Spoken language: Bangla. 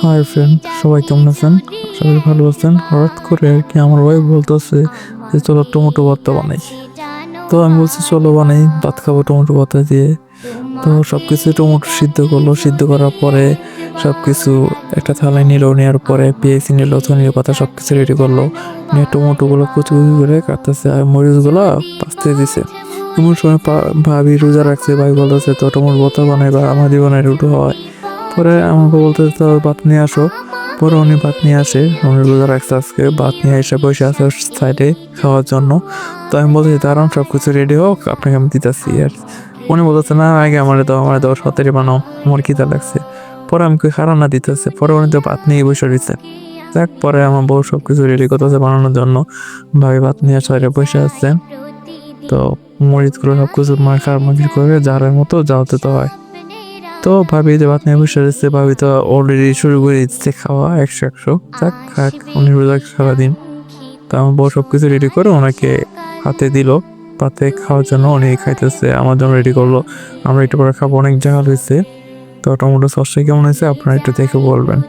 হাই ফ্রেন্ড, সবাই কেমন আছেন? আশা করি ভালো আছেন। হঠাৎ করে আর কি আমার ওয়াইফ বলতেছে যে চলো টমেটো ভর্তা বানাই। তো আমি বলছি চলো বানাই, ভাত খাবো টমেটো ভর্তা দিয়ে। তো সবকিছু টমেটো সিদ্ধ করলো, সিদ্ধ করার পরে সবকিছু একটা থালায় নিল, নেওয়ার পরে পেঁয়াজ নিল, ধনিয়া পাতা সবকিছু রেডি করলো, নিয়ে টমেটো গুলো কুচি কুচি করে কাটতেছে আর মরিচ গুলা পাস্তে দিছে। এমন সময় ভাবি রোজা রাখছে, ভাই বলতেছে তো টমেটো ভর্তা বানাই বা আমার জীবনে রুটো হয়। পরে আমাকে বলতে তো ভাত নিয়ে আসো। পরে উনি ভাত নিয়ে আসে, উনি রোজা রাখছে আজকে, ভাত নিয়ে এসে বসে আছে সাইডে খাওয়ার জন্য। তো আমি বলছি দাঁড়ান সব কিছু রেডি হোক, আপনাকে আমি দিতেছি। আর উনি বলতেছে না আগে আমার দাও সতেরি বানাও, আমার খিদা লাগছে। পরে আমি কই খারাপ না দিতেছে, পরে উনি তো ভাত নিয়ে বসে রয়েছে। যাক, পরে আমার বউ সবকিছু রেডি করতেছে বানানোর জন্য। ভাই ভাত নিয়ে সাইডে বসে আছে। তো মরিচ গুলো সবকিছু মাখামাখি করে জারের মতো জ্বালতে তো হয়। তো ভাবি যে ভাত নিয়ে বসে রয়েছে, ভাবি তো অলরেডি শুরু করে দিচ্ছে খাওয়া একশো একশো। যাক খাক, উনি রোজা সারাদিন। তো আমার বউ সবকিছু রেডি করে ওনাকে হাতে দিল, পাতে খাওয়ার জন্য। উনি খাইতেছে, আমার জন্য রেডি করলো। আমরা একটু পরে খাবো, অনেক জাল হয়েছে। তো টমেটো সসটা কেমন হয়েছে আপনারা একটু দেখে বলবেন।